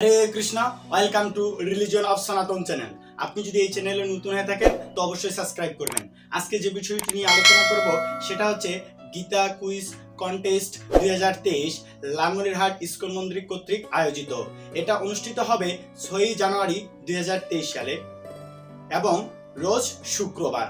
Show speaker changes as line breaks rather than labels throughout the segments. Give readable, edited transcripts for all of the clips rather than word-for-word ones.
Hare Krishna, welcome to religion of সনাতন channel. আপনি যদি এই চ্যানেলে নতুন হয়ে থাকেন তো অবশ্যই সাবস্ক্রাইব করবেন। আজকে যে বিষয়টি নিয়ে আলোচনা করব সেটা হচ্ছে Gita quiz contest 2023 Lalmonirhat ISKCON মন্দির কর্তৃক আয়োজিত। এটা অনুষ্ঠিত হবে 6 জানুয়ারি 2023 সালে এবং রোজ শুক্রবার।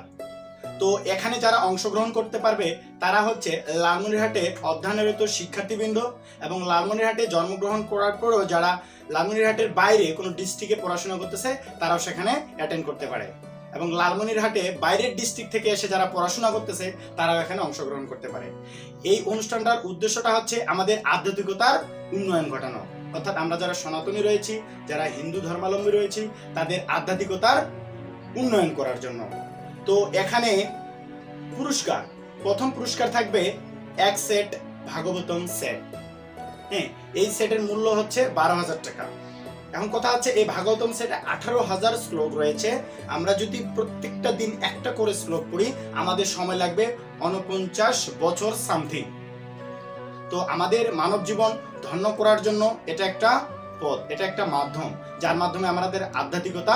তো এখানে যারা অংশগ্রহণ করতে পারবে তারা হচ্ছে লালমনিরহাটে অধ্যয়নরত শিক্ষার্থীবৃন্দ এবং লালমনিরহাটে জন্মগ্রহণ করার পরেও যারা লালমনিরহাটের বাইরে কোনো ডিস্ট্রিক্টে পড়াশোনা করতেছে তারাও সেখানে অ্যাটেন্ড করতে পারে এবং লালমনিরহাটে বাইরের ডিস্ট্রিক্ট থেকে এসে যারা পড়াশোনা করতেছে তারাও এখানে অংশগ্রহণ করতে পারে। এই অনুষ্ঠানটার উদ্দেশ্যটা হচ্ছে আমাদের আধ্যাত্মিকতার উন্নয়ন ঘটানো, অর্থাৎ আমরা যারা সনাতনী রয়েছি, যারা হিন্দু ধর্মাবলম্বী রয়েছি, তাদের আধ্যাত্মিকতার উন্নয়ন করার জন্য। তো এখানে পুরস্কার, প্রথম পুরস্কার থাকবে এক সেট ভাগবতম সেট। হ্যাঁ, এই সেটের মূল্য হচ্ছে 12,000 টাকা। এখন কথা হচ্ছে এই ভাগবতম সেটে 18,000 শ্লোক রয়েছে। আমরা যদি প্রত্যেকটা দিন একটা করে শ্লোক পড়ি আমাদের সময় লাগবে 49 বছর সামথিং। তো আমাদের মানব জীবন ধন্য করার জন্য এটা একটা পথ, এটা একটা মাধ্যম যার মাধ্যমে আমাদের আধ্যাত্মিকতা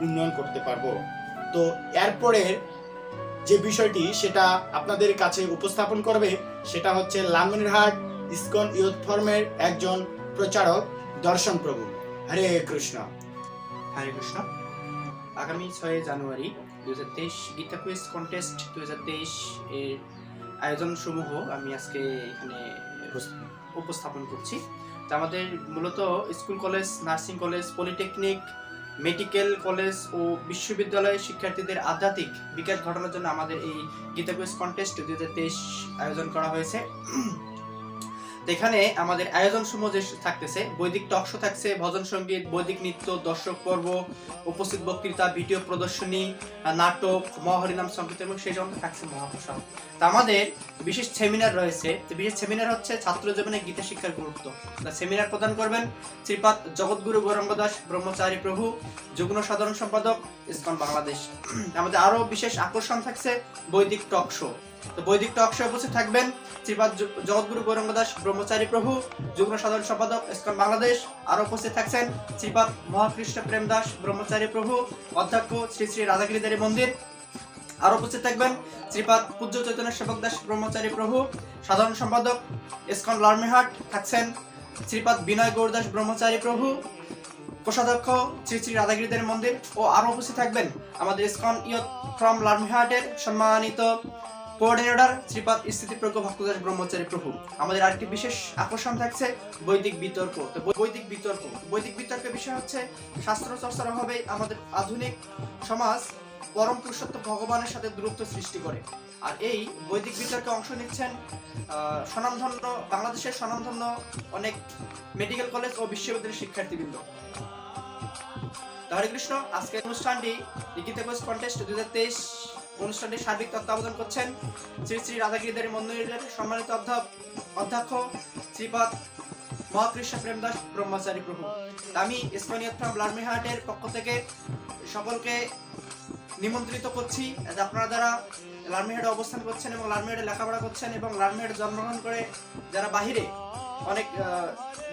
উন্নয়ন করতে পারবো। তো এরপরে যে বিষয়টি সেটা আপনাদের কাছে উপস্থাপন করবে সেটা হচ্ছে লালমনিরহাট ইস্কন ইউথ ফোরামের একজন প্রচারক দর্শন প্রভু। হরে কৃষ্ণ।
হরে কৃষ্ণ। আগামী 6 জানুয়ারি 2023 গীতা কুইজ কন্টেস্ট 2023 এর আয়োজন সমূহ আমি আজকে এখানে উপস্থাপন করছি। তো আমাদের মূলত school college, nursing college, polytechnic, medical college ও বিশ্ববিদ্যালয়ের শিক্ষার্থীদের আধ্যাত্মিক বিকাশ ঘটানোর জন্য আমাদের এই গীতা কুইজ কন্টেস্ট 2023 আয়োজন করা হয়েছে। এখানে আমাদের আয়োজন সমূহ যে থাকতেছে, বৈদিক টক শো থাকছে, ভজন সঙ্গীত, বৈদিক নৃত্য, দর্শক পর্ব, উপস্থিত বক্তৃতা, ভিডিও প্রদর্শনী, নাটক, মহাহরিনাম সংকীর্তন এবং সেই জন্য থাকছে মহাপ্রসাদ। তা আমাদের বিশেষ সেমিনার রয়েছে। বিশেষ সেমিনার হচ্ছে ছাত্র জীবনে গীতা শিক্ষার গুরুত্ব। সেমিনার প্রদান করবেন শ্রীপাদ জগৎগুরু গৌরাঙ্গ দাস ব্রহ্মচারী প্রভু, যুগ্ম সাধারণ সম্পাদক ইসকন বাংলাদেশ। আমাদের আরো বিশেষ আকর্ষণ থাকছে বৈদিক টক শো। তো বৈদিক টক শো উপস্থিত থাকবেন শ্রীপাদ জগৎগুরু গৌরাঙ্গ দাস ব্রহ্মচারী প্রভু, যুগ্ম সাধারণ সম্পাদক ইসকন বাংলাদেশ। আরো উপস্থিত থাকছেন শ্রীপাদ মহাকৃষ্ণ প্রেম দাস ব্রহ্মচারী প্রভু, অধ্যক্ষ শ্রী শ্রী রাধাগিরিধারী মন্দির। আরো উপস্থিত থাকবেন শ্রীপাদ পূজ্য চৈতন্য সেবক দাস ব্রহ্মচারী প্রভু, সাধারণ সম্পাদক ইসকন লালমনিরহাট। থাকছেন শ্রীপাদ বিনয় গৌরদাস ব্রহ্মচারী প্রভু, কোষাধ্যক্ষ শ্রী শ্রী রাধাগিরিধারী মন্দির। ও আরো উপস্থিত থাকবেন আমাদের ইসকন ইয়ুথ ফ্রম লালমনিরহাটের সম্মানিত কোঅর্ডিনেটর শ্রীপাদ স্থিতিপ্রজ্ঞ ভক্তদাস ব্রহ্মচারী প্রভু। আমাদের আরেকটি বিশেষ আকর্ষণ থাকছে বৈদিক বিতর্ক। তো বৈদিক বিতর্কের বিষয় হচ্ছে শাস্ত্র চর্চার অভাবে আমাদের আধুনিক সমাজ পরম পুরুষোত্তম ভগবানের সাথে দূরত্ব সৃষ্টি করে। আর এই বৈদিক বিতর্কে অংশ নিচ্ছেন স্বনামধন্য বাংলাদেশের স্বনামধন্য অনেক মেডিকেল কলেজ ও বিশ্ববিদ্যালয়ের শিক্ষার্থীবৃন্দ। হরে কৃষ্ণ। আজকের অনুষ্ঠানটি গীতা কুইজ কন্টেস্ট 2023 অনুষ্ঠানটি সার্বিক তত্ত্বাবধান করছেন শ্রী শ্রী রাধাগিরিধারী মন্দিরের সম্মানিত অধ্যক্ষ শ্রীপাদ মহাকৃষ্ণ প্রেম দাস ব্রহ্মচারী প্রভু। আমি ইসকন ইয়ুথ ফ্রম লালমনিরহাটের পক্ষ থেকে সকলকে নিমন্ত্রিত করছি যে আপনারা যারা লালমনিরহাটে অবস্থান করছেন এবং লালমনিরহাটে লেখাপড়া করছেন এবং লালমনিরহাটে জন্মগ্রহণ করে যারা বাহিরে অনেক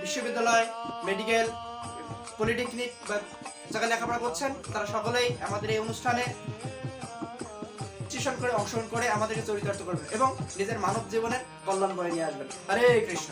বিশ্ববিদ্যালয়, মেডিকেল, পলিটেকনিক বা জায়গায় লেখাপড়া করছেন, তারা সকলেই আমাদের এই অনুষ্ঠানে করে অংশগ্রহণ করে আমাদেরকে চরিতার্থ করবেন এবং নিজের মানব জীবনের কল্যাণ বয়ে নিয়ে আসবেন। হরে কৃষ্ণ।